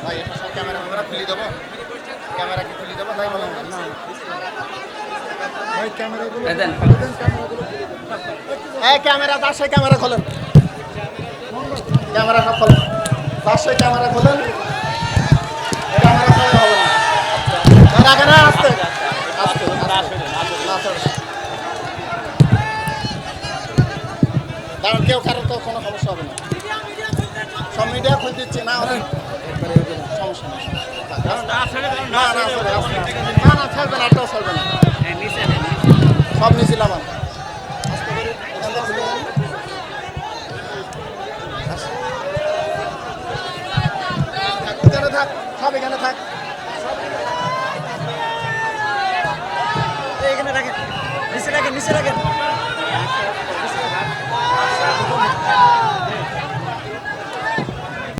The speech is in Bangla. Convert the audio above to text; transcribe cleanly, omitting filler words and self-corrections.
ভাই এটা সব ক্যামেরা খুলে দেবো, ক্যামেরা কি খুলে দেবো? তাই বলেন না ভাই, ক্যামেরাগুলো দেন, এই ক্যামেরা পাশে ক্যামেরা খোলেন, ক্যামেরা সব খোলেন, পাশে ক্যামেরা খোলেন, ক্যামেরা খোলা হবে না, রাখেন না, আস্তে আস্তে কারণ কেউ কারো তো কোনো সমস্যা হবে না, সব মিডিয়া খুঁজ দিচ্ছে না, সমস্যা নেই, না না না না চলবে না, একটাও চলবে না, সব নিয়েছিলাম আমি। এখানে থাক, সব এখানে থাক, এখানে রাখেন, নিচে রাখেন, নিচে রাখেন।